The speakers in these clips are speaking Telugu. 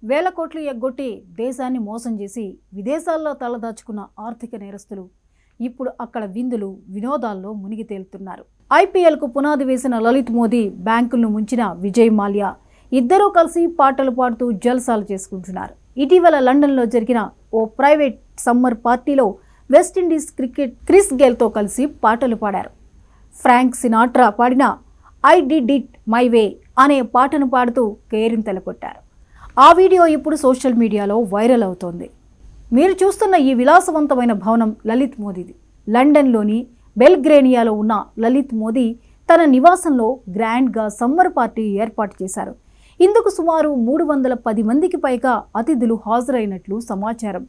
వేల కోట్లు ఎగ్గొట్టి దేశాన్ని మోసం చేసి విదేశాల్లో తలదాచుకున్న ఆర్థిక నేరస్తులు ఇప్పుడు అక్కడ విందులు వినోదాల్లో మునిగి తేలుతున్నారు. ఐపీఎల్కు పునాది వేసిన లలిత్ మోదీ, బ్యాంకులను ముంచిన విజయ్ మాల్యా ఇద్దరూ కలిసి పాటలు పాడుతూ జల్సాలు చేసుకుంటున్నారు. ఇటీవల లండన్లో జరిగిన ఓ ప్రైవేట్ సమ్మర్ పార్టీలో వెస్టిండీస్ క్రికెట్ క్రిస్ గేల్తో కలిసి పాటలు పాడారు. ఫ్రాంక్ సినాట్రా పాడిన I did it my way అనే పాటను పాడుతూ కేరింతలు కొట్టారు. ఆ వీడియో ఇప్పుడు సోషల్ మీడియాలో వైరల్ అవుతోంది. మీరు చూస్తున్న ఈ విలాసవంతమైన భవనం లలిత్ మోదీది. లండన్లోని బెల్గ్రేనియాలో ఉన్న లలిత్ మోదీ తన నివాసంలో గ్రాండ్గా సమ్మర్ పార్టీ ఏర్పాటు చేశారు. ఇందుకు సుమారు 310 మందికి పైగా అతిథులు హాజరైనట్లు సమాచారం.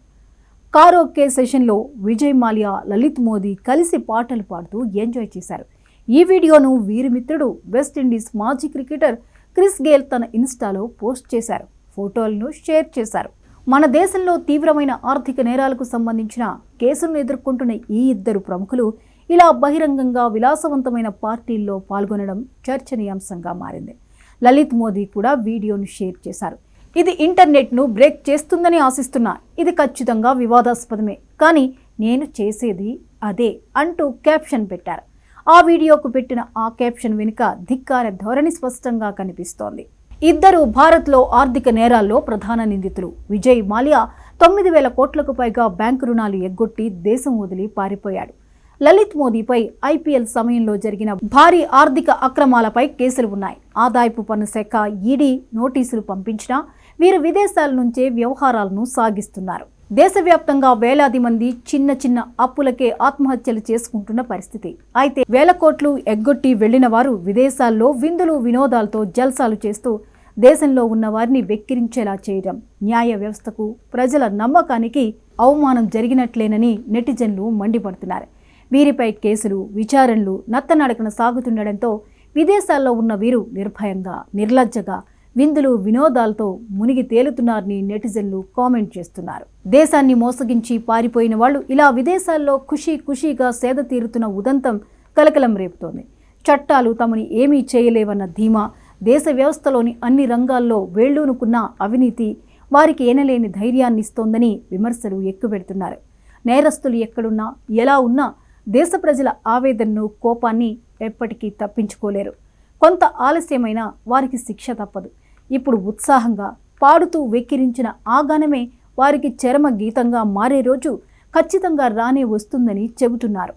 కారోకే సెషన్లో విజయ్ మాల్యా, లలిత్ మోదీ కలిసి పాటలు పాడుతూ ఎంజాయ్ చేశారు. ఈ వీడియోను వీరి మిత్రుడు వెస్టిండీస్ మాజీ క్రికెటర్ క్రిస్ గేల్ తన ఇన్స్టాలో పోస్ట్ చేశారు. ఫోటోలను షేర్ చేశారు. మన దేశంలో తీవ్రమైన ఆర్థిక నేరాలకు సంబంధించిన కేసులను ఎదుర్కొంటున్న ఈ ఇద్దరు ప్రముఖులు ఇలా బహిరంగంగా విలాసవంతమైన పార్టీల్లో పాల్గొనడం చర్చనీయాంశంగా మారింది. లలిత్ మోదీ కూడా వీడియోను షేర్ చేశారు. ఇది ఇంటర్నెట్ను బ్రేక్ చేస్తుందని ఆశిస్తున్నా, ఇది ఖచ్చితంగా వివాదాస్పదమే, కానీ నేను చేసేది అదే అంటూ క్యాప్షన్ పెట్టారు. ఆ వీడియోకు పెట్టిన ఆ క్యాప్షన్ వెనుక ధిక్కార ధోరణి స్పష్టంగా కనిపిస్తోంది. ఇద్దరు భారత్లో ఆర్థిక నేరాల్లో ప్రధాన నిందితులు. విజయ్ మాల్యా 9,000 కోట్లకు పైగా బ్యాంకు రుణాలు ఎగ్గొట్టి దేశం వదిలి పారిపోయాడు. లలిత్ మోదీపై ఐపీఎల్ సమయంలో జరిగిన భారీ ఆర్థిక అక్రమాలపై కేసులు ఉన్నాయి. ఆదాయపు పన్ను శాఖ ఈడీ నోటీసులు పంపించినా వీరు విదేశాల నుంచే వ్యవహారాలను సాగిస్తున్నారు. దేశవ్యాప్తంగా వేలాది మంది చిన్న చిన్న అప్పులకే ఆత్మహత్యలు చేసుకుంటున్న పరిస్థితి. అయితే వేల కోట్లు ఎగ్గొట్టి వెళ్లిన వారు విదేశాల్లో విందులు వినోదాలతో జల్సాలు చేస్తూ దేశంలో ఉన్న వారిని వెక్కిరించేలా చేయడం న్యాయ వ్యవస్థకు, ప్రజల నమ్మకానికి అవమానం జరిగినట్లేనని నెటిజన్లు మండిపడుతున్నారు. వీరిపై కేసులు, విచారణలు నత్తనడకన సాగుతుండటంతో విదేశాల్లో ఉన్న వీరు నిర్భయంగా, నిర్లజ్జగా విందులు వినోదాలతో మునిగి తేలుతున్నారని నెటిజన్లు కామెంట్ చేస్తున్నారు. దేశాన్ని మోసగించి పారిపోయిన వాళ్ళు ఇలా విదేశాల్లో ఖుషీగా సేద తీరుతున్న ఉదంతం కలకలం రేపుతోంది. చట్టాలు తమని ఏమీ చేయలేవన్న ధీమా, దేశ వ్యవస్థలోని అన్ని రంగాల్లో వేళ్లూనుకున్న అవినీతి వారికి ఎనలేని ధైర్యాన్ని ఇస్తోందని విమర్శలు ఎక్కుపెడుతున్నారు. నేరస్తులు ఎక్కడున్నా, ఎలా ఉన్నా దేశ ప్రజల ఆవేదనను, కోపాన్ని ఎప్పటికీ తప్పించుకోలేరు. కొంత ఆలస్యమైనా వారికి శిక్ష తప్పదు. ఇప్పుడు ఉత్సాహంగా పాడుతూ వెక్కిరించిన ఆ గానమే వారికి చరమ గీతంగా మారే రోజు ఖచ్చితంగా రానే వస్తుందని చెబుతున్నారు.